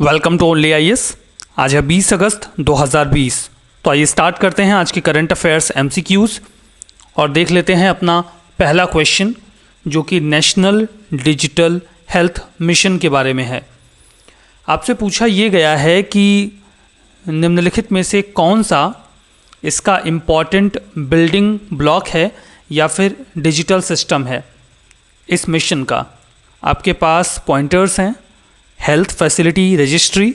Welcome to only IAS. आज है 20 अगस्त 2020। तो आइए स्टार्ट करते हैं आज के करंट अफेयर्स एमसीक्यूज़ और देख लेते हैं अपना पहला क्वेश्चन, जो कि नेशनल डिजिटल हेल्थ मिशन के बारे में है। आपसे पूछा ये गया है कि निम्नलिखित में से कौन सा इसका इम्पॉर्टेंट बिल्डिंग ब्लॉक है या फिर डिजिटल सिस्टम है इस मिशन का। आपके पास पॉइंटर्स हैं: health facility registry,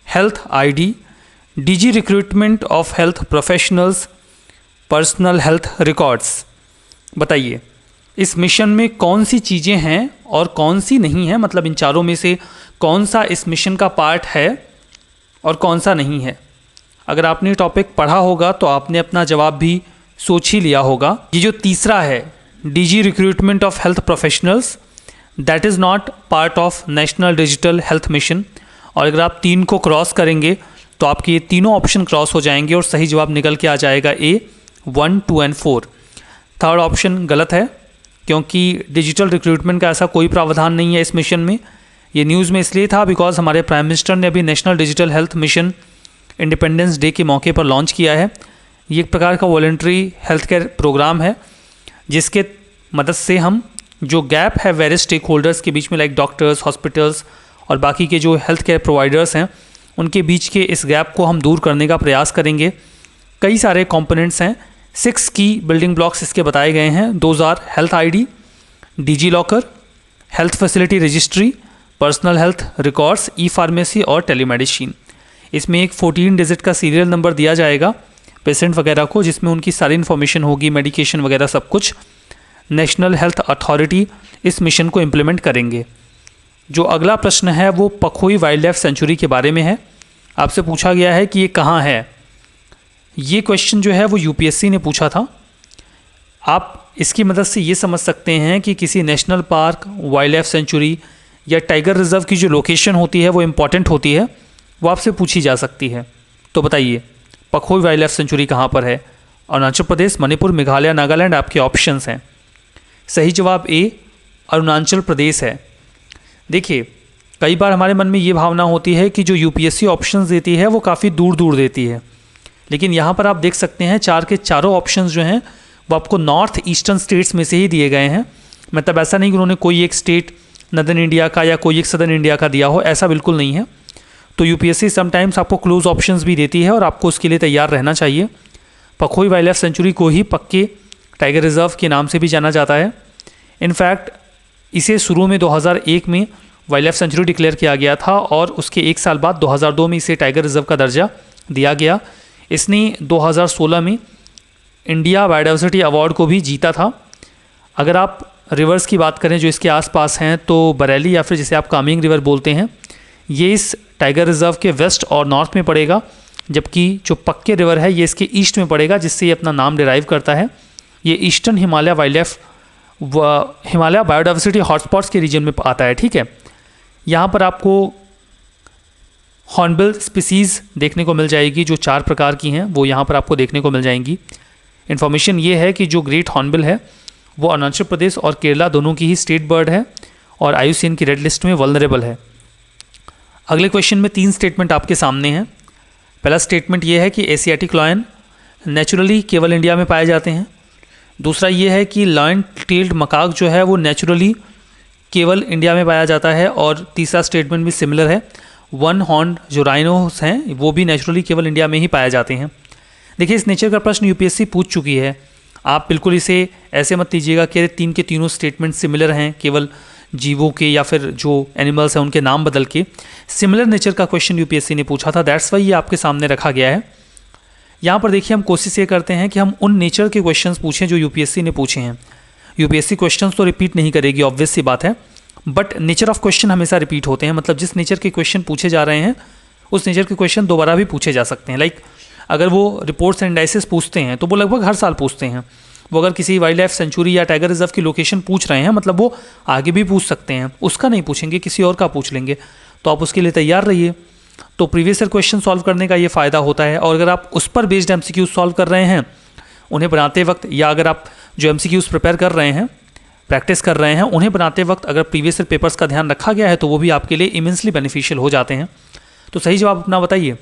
health ID, DG recruitment of health professionals, personal health records. बताइए इस मिशन में कौन सी चीज़ें हैं और कौन सी नहीं है, मतलब इन चारों में से कौन सा इस मिशन का पार्ट है और कौन सा नहीं है। अगर आपने टॉपिक पढ़ा होगा तो आपने अपना जवाब भी सोच ही लिया होगा। ये जो तीसरा है, DG recruitment of health professionals, that is not part of national digital health mission. और अगर आप 3 को क्रॉस करेंगे तो आपके ये तीनों ऑप्शन क्रॉस हो जाएंगे और सही जवाब निकल के आ जाएगा ए 1, 2 एंड 4। थर्ड ऑप्शन गलत है क्योंकि डिजिटल रिक्रूटमेंट का ऐसा कोई प्रावधान नहीं है इस मिशन में। ये न्यूज़ में इसलिए था बिकॉज हमारे प्राइम मिनिस्टर ने अभी national digital health mission independence day के मौके पर लॉन्च किया है। ये एक प्रकार का वॉलंटरी हेल्थ केयर प्रोग्राम है जिसके मदद से हम जो गैप है वेरियस स्टेक होल्डर्स के बीच में, लाइक डॉक्टर्स, हॉस्पिटल्स और बाकी के जो हेल्थ केयर प्रोवाइडर्स हैं, उनके बीच के इस गैप को हम दूर करने का प्रयास करेंगे। कई सारे कंपोनेंट्स हैं, 6 की बिल्डिंग ब्लॉक्स इसके बताए गए हैं। Those are health ID, DigiLocker, health facility registry, personal health records, e pharmacy और टेलीमेडिसिन। इसमें एक 14 डिजिट का सीरियल नंबर दिया जाएगा पेशेंट वगैरह को, जिसमें उनकी सारी इन्फॉर्मेशन होगी, मेडिकेशन वगैरह सब कुछ। नेशनल हेल्थ अथॉरिटी इस मिशन को इम्प्लीमेंट करेंगे। जो अगला प्रश्न है वो पखोई वाइल्ड लाइफ सेंचुरी के बारे में है। आपसे पूछा गया है कि ये कहाँ है। ये क्वेश्चन जो है वो यूपीएससी ने पूछा था। आप इसकी मदद से ये समझ सकते हैं कि किसी national park, wild life sanctuary या टाइगर रिजर्व की जो लोकेशन होती है वो इम्पॉर्टेंट होती है, वो आपसे पूछी जा सकती है। तो बताइए पखोई वाइल्ड लाइफ सेंचुरी कहाँ पर है। अरुणाचल प्रदेश, मणिपुर, मेघालय, नागालैंड आपके ऑप्शंस हैं। सही जवाब ए अरुणाचल प्रदेश है। देखिए कई बार हमारे मन में ये भावना होती है कि जो यूपीएससी ऑप्शंस देती है वो काफ़ी दूर दूर देती है, लेकिन यहाँ पर आप देख सकते हैं 4 के चारों ऑप्शंस जो हैं वो आपको नॉर्थ ईस्टर्न स्टेट्स में से ही दिए गए हैं। मतलब ऐसा नहीं कि उन्होंने कोई एक स्टेट नदर्न इंडिया का या कोई एक सदर्न इंडिया का दिया हो, ऐसा बिल्कुल नहीं है। तो यूपीएससी समटाइम्स आपको क्लोज ऑप्शंस भी देती है और आपको उसके लिए तैयार रहना चाहिए। पखोई वाइल्ड लाइफ सेंचुरी को ही पक्के टाइगर रिजर्व के नाम से भी जाना जाता है। इनफैक्ट इसे शुरू में 2001 में वाइल्ड लाइफ सेंचुरी डिक्लेयर किया गया था और उसके 1 साल बाद 2002 में इसे टाइगर रिजर्व का दर्जा दिया गया। इसने 2016 में इंडिया बायोडाइवर्सिटी अवार्ड को भी जीता था। अगर आप रिवर्स की बात करें जो इसके आसपास हैं, तो बरेली या फिर जिसे आप कामेंग रिवर बोलते हैं, ये इस टाइगर रिजर्व के वेस्ट और नॉर्थ में पड़ेगा, जबकि जो पक्के रिवर है ये इसके ईस्ट में पड़ेगा, जिससे ये अपना नाम डिराइव करता है। ये eastern Himalaya Himalaya biodiversity hotspots के रीजन में आता है। ठीक है, यहाँ पर आपको हॉर्नबिल स्पीसीज़ देखने को मिल जाएगी, जो 4 प्रकार की हैं वो यहाँ पर आपको देखने को मिल जाएंगी। इन्फॉर्मेशन ये है कि जो ग्रेट हॉर्नबिल है वो अरुणाचल प्रदेश और केरला दोनों की ही स्टेट बर्ड है और IUCN की रेड लिस्ट में वल्नरेबल है। अगले क्वेश्चन में 3 स्टेटमेंट आपके सामने हैं। पहला स्टेटमेंट ये है कि एशियाटिक लॉयन नेचुरली केवल इंडिया में पाए जाते हैं। दूसरा ये है कि लॉयन टेल्ड मकाक जो है वो नेचुरली केवल इंडिया में पाया जाता है। और तीसरा स्टेटमेंट भी सिमिलर है, 1 हॉर्न जो राइनोस हैं वो भी नेचुरली केवल इंडिया में ही पाए जाते हैं। देखिए इस नेचर का प्रश्न यूपीएससी पूछ चुकी है। आप बिल्कुल इसे ऐसे मत लीजिएगा कि 3 के तीनों स्टेटमेंट सिमिलर हैं, केवल जीवों के या फिर जो एनिमल्स हैं उनके नाम बदल के। सिमिलर नेचर का क्वेश्चन यूपीएससी ने पूछा था, दैट्स वाई ये आपके सामने रखा गया है। यहाँ पर देखिए हम कोशिश ये करते हैं कि हम उन नेचर के क्वेश्चंस पूछें जो यूपीएससी ने पूछे हैं। यूपीएससी क्वेश्चंस तो रिपीट नहीं करेगी, ऑब्वियस सी बात है, बट नेचर ऑफ क्वेश्चन हमेशा रिपीट होते हैं। मतलब जिस नेचर के क्वेश्चन पूछे जा रहे हैं उस नेचर के क्वेश्चन दोबारा भी पूछे जा सकते हैं। लाइक अगर वो रिपोर्ट्स एंड इंडाइसेस पूछते हैं तो वो लगभग हर साल पूछते हैं। वो अगर किसी वाइल्ड लाइफ सेंचुरी या टाइगर रिजर्व की लोकेशन पूछ रहे हैं, मतलब वो आगे भी पूछ सकते हैं, उसका नहीं पूछेंगे, किसी और का पूछ लेंगे। तो आप उसके लिए तैयार रहिए। तो प्रीवियस ईयर क्वेश्चन सॉल्व करने का ये फ़ायदा होता है। और अगर आप उस पर बेस्ड एमसीक्यूज सॉल्व कर रहे हैं उन्हें बनाते वक्त, या अगर आप जो एमसीक्यूज प्रिपेयर कर रहे हैं, प्रैक्टिस कर रहे हैं, उन्हें बनाते वक्त अगर प्रीवियस ईयर पेपर्स का ध्यान रखा गया है तो वो भी आपके लिए इमेंसली बेनिफिशियल हो जाते हैं। तो सही जवाब अपना बताइए,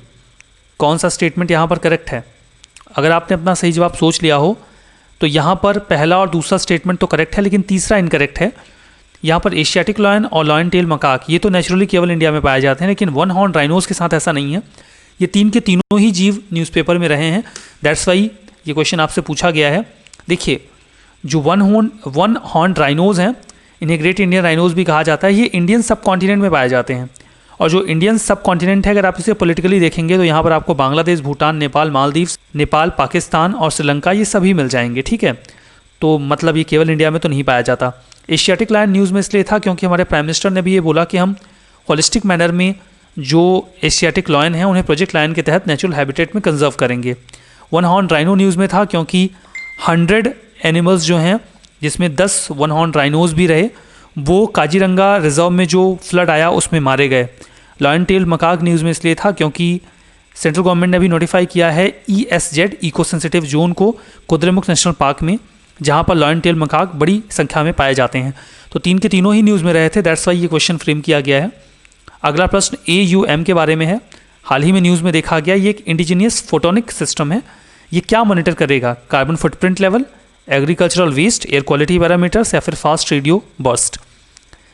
कौन सा स्टेटमेंट यहाँ पर करेक्ट है। अगर आपने अपना सही जवाब सोच लिया हो तो यहाँ पर पहला और दूसरा स्टेटमेंट तो करेक्ट है, लेकिन तीसरा इनकरेक्ट है। यहाँ पर एशियाटिक लॉयन और लॉयन टेल मकाक ये तो नेचुरली केवल इंडिया में पाए जाते हैं, लेकिन वन हॉर्न राइनोज के साथ ऐसा नहीं है। ये तीन के तीनों ही जीव न्यूज़पेपर में रहे हैं, दैट्स वाई ये क्वेश्चन आपसे पूछा गया है। देखिए, जो वन हॉर्न राइनोज हैं, इन्हें ग्रेट इंडियन राइनोज भी कहा जाता है, ये इंडियन सब कॉन्टिनेंट में पाए जाते हैं। और जो इंडियन सब कॉन्टिनेंट है, अगर आप इसे पॉलिटिकली देखेंगे तो यहाँ पर आपको बांग्लादेश, भूटान, नेपाल, मालदीव्स, नेपाल, पाकिस्तान और श्रीलंका ये सभी मिल जाएंगे, ठीक है। तो मतलब ये केवल इंडिया में तो नहीं पाया जाता। एशियाटिक लायन न्यूज़ में इसलिए था क्योंकि हमारे प्राइम मिनिस्टर ने भी ये बोला कि हम होलिस्टिक मैनर में जो एशियाटिक लायन हैं उन्हें प्रोजेक्ट लायन के तहत नेचुरल हैबिटेट में कंजर्व करेंगे। वन हॉर्न राइनो न्यूज़ में था क्योंकि 100 एनिमल्स जो हैं, जिसमें 10 वन हॉर्न राइनोज भी रहे, वो काजीरंगा रिजर्व में जो फ्लड आया उसमें मारे गए। लॉयन टेल मकाक न्यूज़ में इसलिए था क्योंकि सेंट्रल गवर्नमेंट ने भी नोटिफाई किया है ESZ इको सेंसिटिव जोन को कुद्रेमुख नेशनल पार्क में, जहाँ पर लॉयन टेल मकाक बड़ी संख्या में पाए जाते हैं। तो तीन के तीनों ही न्यूज़ में रहे थे, दैट्स वाई ये क्वेश्चन फ्रेम किया गया है। अगला प्रश्न AUM के बारे में है। हाल ही में न्यूज़ में देखा गया, ये एक इंडिजीनियस फोटोनिक सिस्टम है। ये क्या मॉनिटर करेगा? Carbon footprint level, agricultural waste, air quality parameters या फिर फास्ट रेडियो बर्स्ट।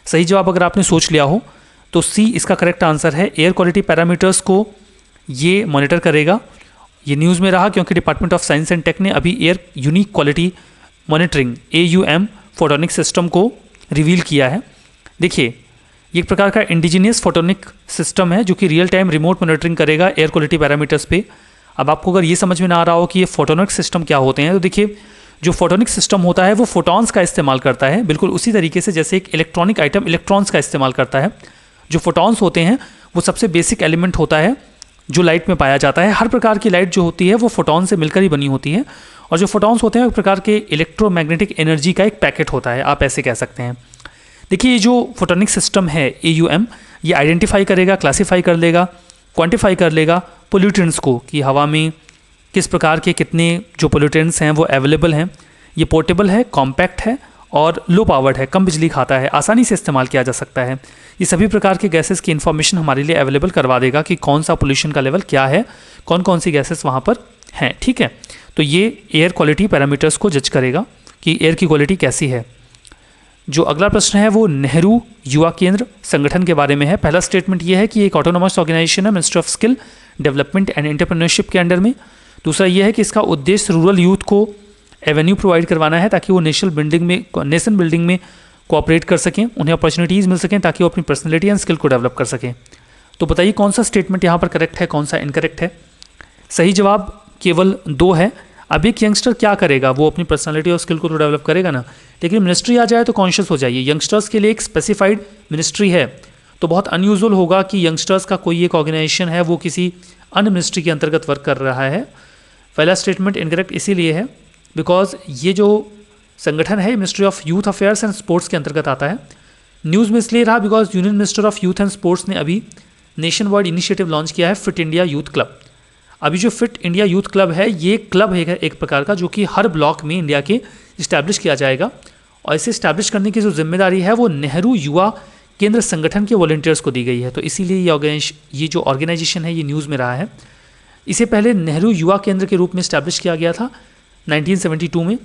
सही जवाब अगर आपने सोच लिया हो तो C इसका करेक्ट आंसर है। एयर क्वालिटी पैरामीटर्स को ये मॉनिटर करेगा। ये न्यूज़ में रहा क्योंकि department of science and tech ने अभी air unique quality monitoring AUM photonic system को रिवील किया है। देखिए, ये एक प्रकार का इंडिजीनियस फोटोनिक सिस्टम है जो कि रियल टाइम रिमोट मॉनिटरिंग करेगा एयर क्वालिटी पैरामीटर्स पे। अब आपको अगर ये समझ में ना आ रहा हो कि ये फोटोनिक सिस्टम क्या होते हैं, तो देखिए, जो फोटोनिक सिस्टम होता है वो फोटॉन्स का इस्तेमाल करता है, बिल्कुल उसी तरीके से जैसे एक इलेक्ट्रॉनिक आइटम इलेक्ट्रॉन्स का इस्तेमाल करता है। जो फोटॉन्स होते हैं वो सबसे बेसिक एलिमेंट होता है जो लाइट में पाया जाता है। हर प्रकार की लाइट जो होती है वो फोटॉन से मिलकर ही बनी होती है, और जो फोटॉन्स होते हैं एक प्रकार के इलेक्ट्रोमैग्नेटिक एनर्जी का एक पैकेट होता है, आप ऐसे कह सकते हैं। देखिए, ये जो फोटोनिक सिस्टम है AUM, ये आइडेंटिफाई करेगा, क्लासीफाई कर लेगा, क्वांटिफाई कर लेगा पोल्यूटेंट्स को, कि हवा में किस प्रकार के कितने जो पोल्यूटेंट्स हैं वो अवेलेबल हैं। ये पोर्टेबल है, कॉम्पैक्ट है और लो पावर्ड है, कम बिजली खाता है, आसानी से इस्तेमाल किया जा सकता है। ये सभी प्रकार के गैसेस की इन्फॉर्मेशन हमारे लिए अवेलेबल करवा देगा कि कौन सा पोल्यूशन का लेवल क्या है, कौन कौन सी गैसेस वहाँ पर हैं, ठीक है। तो ये एयर क्वालिटी पैरामीटर्स को जज करेगा कि एयर की क्वालिटी कैसी है। जो अगला प्रश्न है वो नेहरू युवा केंद्र संगठन के बारे में है। पहला स्टेटमेंट ये है कि एक ऑटोनोमस ऑर्गेनाइजेशन है ministry of skill development and entrepreneurship के अंडर में। दूसरा ये है कि इसका उद्देश्य रूरल यूथ को एवेन्यू प्रोवाइड करवाना है ताकि वो नेशन बिल्डिंग में कोऑपरेट कर सकें, उन्हें अपॉर्चुनिटीज़ मिल सकें ताकि वो अपनी पर्सनैलिटी एंड स्किल को डेवलप कर सकें। तो बताइए कौन सा स्टेटमेंट यहाँ पर करेक्ट है, कौन सा इनकरेक्ट है। सही जवाब केवल 2 है। अब एक यंगस्टर क्या करेगा, वो अपनी पर्सनालिटी और स्किल को तो डेवलप करेगा ना, लेकिन मिनिस्ट्री आ जाए तो कॉन्शियस हो जाइए, यंगस्टर्स के लिए एक स्पेसिफाइड मिनिस्ट्री है, तो बहुत अनयूजुअल होगा कि यंगस्टर्स का कोई एक ऑर्गेनाइजेशन है वो किसी अन्य मिनिस्ट्री के अंतर्गत वर्क कर रहा है। पहला स्टेटमेंट इनकरेक्ट इसीलिए है बिकॉज ये जो संगठन है ministry of youth affairs and sports के अंतर्गत आता है। न्यूज़ में इसलिए रहा because union minister of youth and sports ने अभी नेशन वाइड इनिशिएटिव लॉन्च किया है फिट इंडिया यूथ क्लब। अभी जो फिट इंडिया यूथ क्लब है ये क्लब है एक प्रकार का जो कि हर ब्लॉक में इंडिया के इस्टेब्लिश किया जाएगा, और इसे इस्टेब्लिश करने की जो जिम्मेदारी है वो नेहरू युवा केंद्र संगठन के वॉलंटियर्स को दी गई है। तो इसीलिए ये जो ऑर्गेनाइजेशन है ये न्यूज़ में रहा है। इसे पहले नेहरू युवा केंद्र के रूप में इस्टेब्लिश किया गया था 1972 में।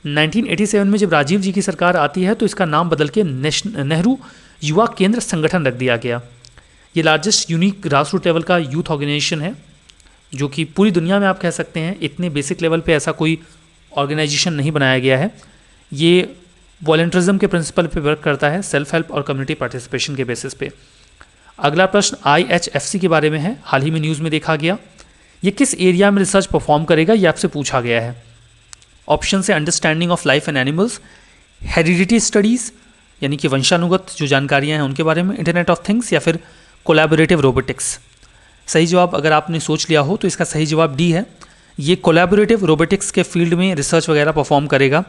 1987 में जब राजीव जी की सरकार आती है तो इसका नाम बदल के नेहरू युवा केंद्र संगठन रख दिया गया। ये largest unique grass root level का यूथ ऑर्गेनाइजेशन है जो कि पूरी दुनिया में आप कह सकते हैं इतने बेसिक लेवल पे ऐसा कोई ऑर्गेनाइजेशन नहीं बनाया गया है। ये वॉलंटरिज्म के प्रिंसिपल पे वर्क करता है, सेल्फ हेल्प और कम्युनिटी पार्टिसिपेशन के बेसिस पे। अगला प्रश्न IHFC के बारे में है, हाल ही में न्यूज़ में देखा गया। ये किस एरिया में रिसर्च परफॉर्म करेगा ये आपसे पूछा गया है। ऑप्शन है understanding of life and animals, heredity studies यानी कि वंशानुगत जो जानकारियाँ हैं उनके बारे में, इंटरनेट ऑफ थिंग्स या फिर कोलैबोरेटिव रोबोटिक्स। सही जवाब अगर आपने सोच लिया हो तो इसका सही जवाब D है। ये कोलैबोरेटिव रोबोटिक्स के फील्ड में रिसर्च वगैरह परफॉर्म करेगा।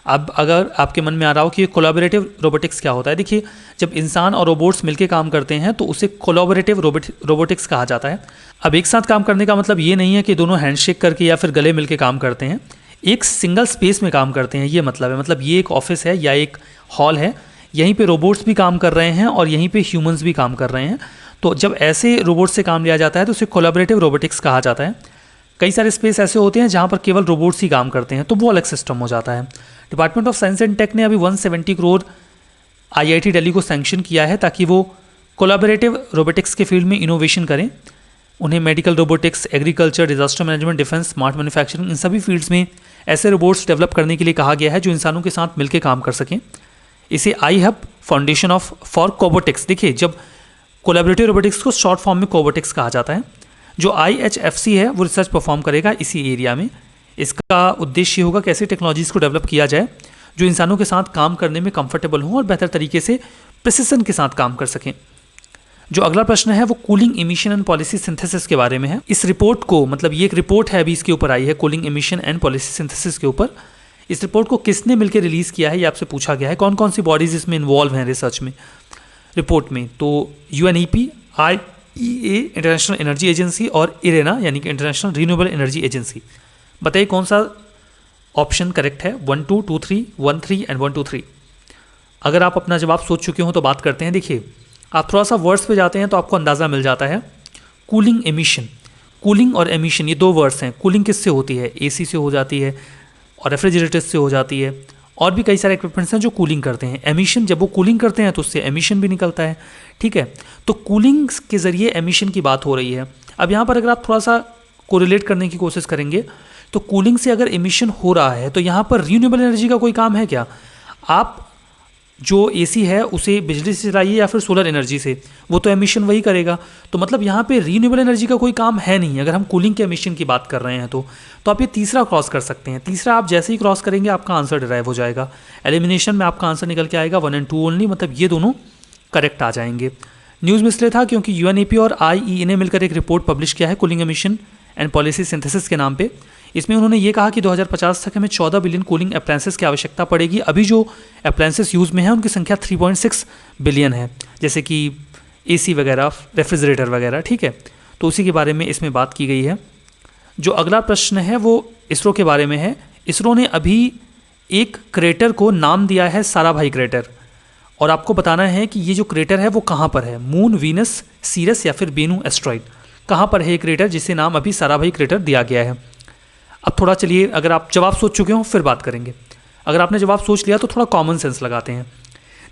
अब अगर आपके मन में आ रहा हो कि ये कोलैबोरेटिव रोबोटिक्स क्या होता है, देखिए जब इंसान और रोबोट्स मिलकर काम करते हैं तो उसे कोलैबोरेटिव रोबोटिक्स कहा जाता है। अब एक साथ काम करने का मतलब ये नहीं है कि दोनों हैंडशेक करके या फिर गले मिलकर काम करते हैं, एक सिंगल स्पेस में काम करते हैं, ये मतलब है। मतलब ये एक ऑफिस है या एक हॉल है, यहीं पे रोबोट्स भी काम कर रहे हैं और यहीं पे ह्यूमंस भी काम कर रहे हैं। तो जब ऐसे रोबोट से काम लिया जाता है तो उसे कोलैबोरेटिव रोबोटिक्स कहा जाता है। कई सारे स्पेस ऐसे होते हैं जहाँ पर केवल रोबोट्स ही काम करते हैं, तो वो अलग सिस्टम हो जाता है। Department of science and tech ने अभी 170 करोड़ IIT दिल्ली को सैंक्शन किया है ताकि वो कोलैबोरेटिव रोबोटिक्स के फील्ड में इनोवेशन करें। उन्हें medical robotics, agriculture, disaster management, defence, smart manufacturing, इन सभी फील्ड्स में ऐसे रोबोट्स डेवलप करने के लिए कहा गया है जो इंसानों के साथ मिलकर काम कर सकें। इसे आई हब फाउंडेशन ऑफ फॉर कोबोटिक्स, देखिए जब कोलैबोरेटिव रोबोटिक्स को शॉर्ट फॉर्म में कोबोटिक्स कहा जाता है, जो IHFC है वो रिसर्च परफॉर्म करेगा इसी एरिया में। इसका उद्देश्य होगा कैसे टेक्नोलॉजीज़ को डेवलप किया जाए जो इंसानों के साथ काम करने में कंफर्टेबल हों और बेहतर तरीके से प्रिसिशन के साथ काम कर सकें। जो अगला प्रश्न है वो cooling emission and policy synthesis के बारे में है। इस रिपोर्ट को, मतलब ये एक रिपोर्ट है अभी इसके ऊपर आई है, cooling emission and policy synthesis के ऊपर। इस रिपोर्ट को किसने मिलकर रिलीज़ किया है ये आपसे पूछा गया है। कौन कौन सी बॉडीज़ इसमें इन्वॉल्व हैं रिसर्च में, रिपोर्ट में? तो UNEP, IEA international energy agency और IRENA यानी कि इंटरनेशनल रिन्यूएबल एनर्जी एजेंसी। बताइए कौन सा ऑप्शन करेक्ट है? 1 2 2 3, 1 3 एंड 1 2 3। अगर आप अपना जवाब सोच चुके हो तो बात करते हैं। देखिए आप थोड़ा सा वर्ड्स पे जाते हैं तो आपको अंदाज़ा मिल जाता है। कूलिंग एमिशन, कूलिंग और एमिशन ये दो वर्ड्स हैं। कूलिंग किससे होती है? AC से हो जाती है और रेफ्रिजरेटर्स से हो जाती है, और भी कई सारे इक्विपमेंट्स हैं जो कूलिंग करते हैं। एमिशन, जब वो कूलिंग करते हैं तो उससे एमिशन भी निकलता है, ठीक है। तो कूलिंग के ज़रिए एमिशन की बात हो रही है। अब यहाँ पर अगर आप थोड़ा सा कोरिलेट करने की कोशिश करेंगे तो कूलिंग से अगर एमिशन हो रहा है तो यहाँ पर रीन्यूएबल एनर्जी का कोई काम है क्या? आप जो AC है उसे बिजली से चलाइए या फिर सोलर एनर्जी से, वो तो एमिशन वही करेगा। तो मतलब यहाँ पे रीन्यूएबल एनर्जी का कोई काम है नहीं अगर हम कूलिंग के एमिशन की बात कर रहे हैं तो आप ये तीसरा क्रॉस कर सकते हैं। तीसरा आप जैसे ही क्रॉस करेंगे आपका आंसर डिराइव हो जाएगा। एलिमिनेशन में आपका आंसर निकल के आएगा 1 and 2 ओनली, मतलब ये दोनों करेक्ट आ जाएंगे। न्यूज़ में इसलिए था क्योंकि UNEP और IEA ने मिलकर एक रिपोर्ट पब्लिश किया है cooling emission and policy synthesis के नाम पे। इसमें उन्होंने ये कहा कि 2050 तक हमें 14 बिलियन कूलिंग अप्लायंसेस की आवश्यकता पड़ेगी। अभी जो अप्लायंसेस यूज़ में हैं उनकी संख्या 3.6 बिलियन है, जैसे कि AC वगैरह, रेफ्रिजरेटर वगैरह, ठीक है। तो उसी के बारे में इसमें बात की गई है। जो अगला प्रश्न है वो इसरो के बारे में है। इसरो ने अभी एक क्रेटर को नाम दिया है साराभाई क्रेटर, और आपको बताना है कि ये जो क्रेटर है वो कहाँ पर है। मून, वीनस, सीरस या फिर बेनू एस्ट्रॉइड, कहाँ पर है ये क्रेटर जिसे नाम अभी साराभाई क्रेटर दिया गया है। अब थोड़ा चलिए, अगर आप जवाब सोच चुके हो फिर बात करेंगे। अगर आपने जवाब सोच लिया तो थोड़ा कॉमन सेंस लगाते हैं।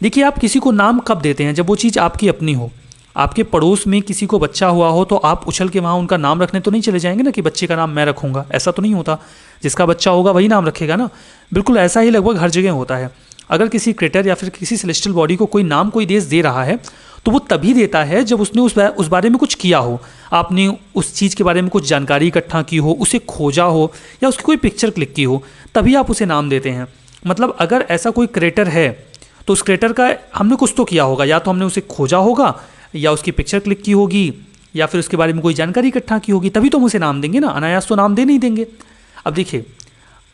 देखिए आप किसी को नाम कब देते हैं? जब वो चीज़ आपकी अपनी हो। आपके पड़ोस में किसी को बच्चा हुआ हो तो आप उछल के वहाँ उनका नाम रखने तो नहीं चले जाएंगे ना कि बच्चे का नाम मैं रखूँगा, ऐसा तो नहीं होता। जिसका बच्चा होगा वही नाम रखेगा ना। बिल्कुल ऐसा ही लगभग हर जगह होता है। अगर किसी क्रेटर या फिर किसी सेलेस्टियल बॉडी को कोई नाम कोई देश दे रहा है तो वो तभी देता है जब उसने उस बारे में कुछ किया हो, आपने उस चीज़ के बारे में कुछ जानकारी इकट्ठा की हो, उसे खोजा हो या उसकी कोई पिक्चर क्लिक की हो, तभी आप उसे नाम देते हैं। मतलब अगर ऐसा कोई क्रेटर है तो उस क्रेटर का हमने कुछ तो किया होगा, या तो हमने उसे खोजा होगा या उसकी पिक्चर क्लिक की होगी या फिर उसके बारे में कोई जानकारी इकट्ठा की होगी, तभी तो हम उसे नाम देंगे ना। अनायास तो नाम दे नहीं देंगे। अब देखिए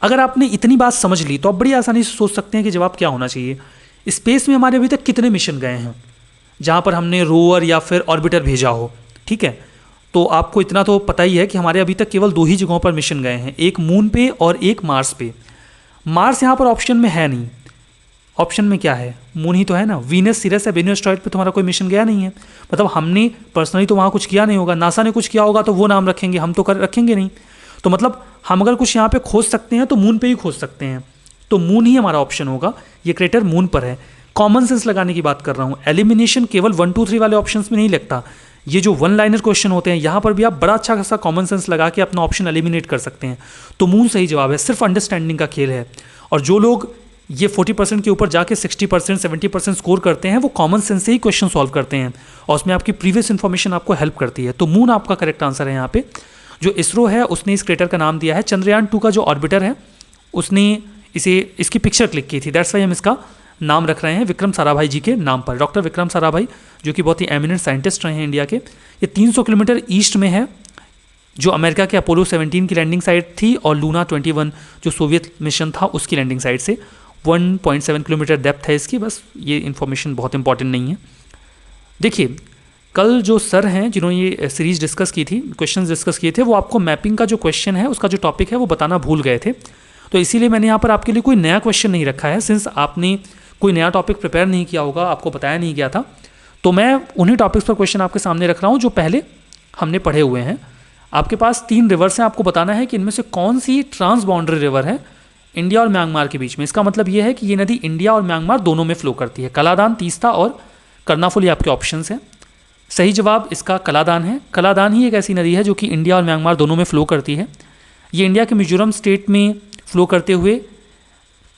अगर आपने इतनी बात समझ ली तो आप बड़ी आसानी से सोच सकते हैं कि जवाब क्या होना चाहिए। स्पेस में हमारे अभी तक कितने मिशन गए हैं जहाँ पर हमने रोवर या फिर ऑर्बिटर भेजा हो, ठीक है। तो आपको इतना तो पता ही है कि हमारे अभी तक केवल 2 ही जगहों पर मिशन गए हैं, एक मून पे और एक मार्स पे। मार्स यहाँ पर ऑप्शन में है नहीं। ऑप्शन में क्या है? मून ही तो है ना। वीनस, सीरस या बेनू एस्ट्रॉइड पे तुम्हारा कोई मिशन गया नहीं है। मतलब हमने पर्सनली तो वहाँ कुछ किया नहीं होगा, नासा ने कुछ किया होगा तो वो नाम रखेंगे, हम तो रखेंगे नहीं। तो मतलब हम अगर कुछ यहाँ पे खोज सकते हैं तो मून पे ही खोज सकते हैं, तो मून ही हमारा ऑप्शन होगा। ये क्रेटर मून पर है। कॉमन सेंस लगाने की बात कर रहा हूँ। एलिमिनेशन केवल 1 2 3 वाले ऑप्शंस में नहीं लगता। ये जो 1 लाइनर क्वेश्चन होते हैं यहाँ पर भी आप बड़ा अच्छा खासा कॉमन सेंस लगा के अपना ऑप्शन एलिमिनेट कर सकते हैं। तो मून सही जवाब है। सिर्फ अंडरस्टैंडिंग का खेल है। और जो लोग ये 40% के ऊपर जाके 60%, 70% स्कोर करते हैं वो कॉमन सेंस से ही क्वेश्चन सॉल्व करते हैं और उसमें आपकी प्रीवियस इन्फॉर्मेशन आपको हेल्प करती है। तो मून आपका करेक्ट आंसर है यहाँ पे। जो इसरो है उसने इस क्रेटर का नाम दिया है। चंद्रयान 2 का जो ऑर्बिटर है उसने इसकी पिक्चर क्लिक की थी, दैट्स वाई हम इसका नाम रख रहे हैं विक्रम साराभाई जी के नाम पर। डॉक्टर विक्रम साराभाई जो कि बहुत ही एमिनेंट साइंटिस्ट रहे हैं इंडिया के। ये 300 किलोमीटर ईस्ट में है, जो अमेरिका के अपोलो 17 की लैंडिंग साइट थी, और लूना 21 जो सोवियत मिशन था उसकी लैंडिंग साइट से 1.7 किलोमीटर डेप्थ है इसकी। बस ये इन्फॉर्मेशन बहुत इंपॉर्टेंट नहीं है। देखिए कल जो सर हैं जिन्होंने ये सीरीज डिस्कस की थी, क्वेश्चंस डिस्कस किए थे, वो आपको मैपिंग का जो क्वेश्चन है उसका जो टॉपिक है वो बताना भूल गए थे। तो इसीलिए मैंने यहाँ पर आपके लिए कोई नया क्वेश्चन नहीं रखा है, सिंस आपने कोई नया टॉपिक प्रिपेयर नहीं किया होगा, आपको बताया नहीं गया था। तो मैं उन्हीं टॉपिक्स पर क्वेश्चन आपके सामने रख रहा हूँ जो पहले हमने पढ़े हुए हैं। आपके पास 3 रिवर्स हैं, आपको बताना है कि इनमें से कौन सी ट्रांस बाउंड्री रिवर है इंडिया और म्यांमार के बीच में। इसका मतलब ये है कि ये नदी इंडिया और म्यांमार दोनों में फ्लो करती है। कलादान, तीस्ता और कर्नाफुल, ये आपके ऑप्शंस हैं। सही जवाब इसका कलादान है। कलादान ही एक ऐसी नदी है जो कि इंडिया और म्यांमार दोनों में फ्लो करती है। ये इंडिया के मिजोरम स्टेट में फ्लो करते हुए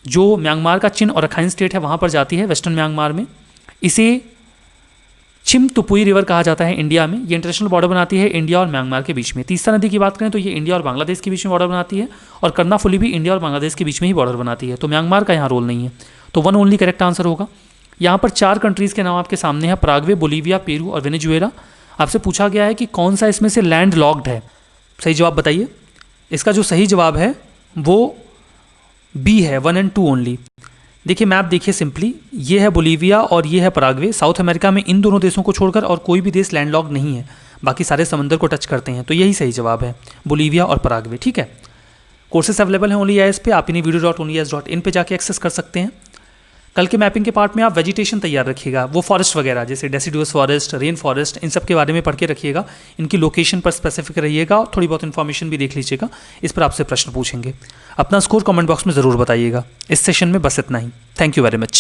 जो म्यांमार का चिन और रखाइन स्टेट है वहाँ पर जाती है, वेस्टर्न म्यांमार में। इसे छिमतुपुई रिवर कहा जाता है इंडिया में। ये इंटरनेशनल बॉर्डर बनाती है इंडिया और म्यांमार के बीच में। तीस्ता नदी की बात करें तो ये इंडिया और बांग्लादेश के बीच में बॉर्डर बनाती है, और कर्नाफुली भी इंडिया और बांग्लादेश के बीच में ही बॉर्डर बनाती है। तो म्यांमार का यहाँ रोल नहीं है, तो 1 ओनली करेक्ट आंसर होगा। यहाँ पर 4 कंट्रीज़ के नाम आपके सामने हैं, पराग्वे, बोलीविया, पेरू और वेनेजुएला। आपसे पूछा गया है कि कौन सा इसमें से लैंड लॉक्ड है। सही जवाब बताइए। इसका जो सही जवाब है वो बी है, 1 और 2 ओनली। देखिए मैप देखिए सिंपली, ये है बोलीविया और ये है पराग्वे। साउथ अमेरिका में इन दोनों देशों को छोड़कर और कोई भी देश लैंडलॉक्ड नहीं है, बाकी सारे समंदर को टच करते हैं। तो यही सही जवाब है, बोलीविया और पराग्वे। ठीक है, कोर्सेस अवेलेबल हैं OnlyIAS पे, आप इन्हें video.onlyis.in पे जाके एक्सेस कर सकते हैं। कल के मैपिंग के पार्ट में आप वेजिटेशन तैयार रखिएगा, वो फॉरेस्ट वगैरह जैसे डेसिडुअस फॉरेस्ट, रेन फॉरेस्ट, इन सब के बारे में पढ़ के रखिएगा। इनकी लोकेशन पर स्पेसिफिक रहिएगा और थोड़ी बहुत इन्फॉर्मेशन भी देख लीजिएगा, इस पर आपसे प्रश्न पूछेंगे। अपना स्कोर कमेंट बॉक्स में ज़रूर बताइएगा। इस सेशन में बस इतना ही। Thank you very much.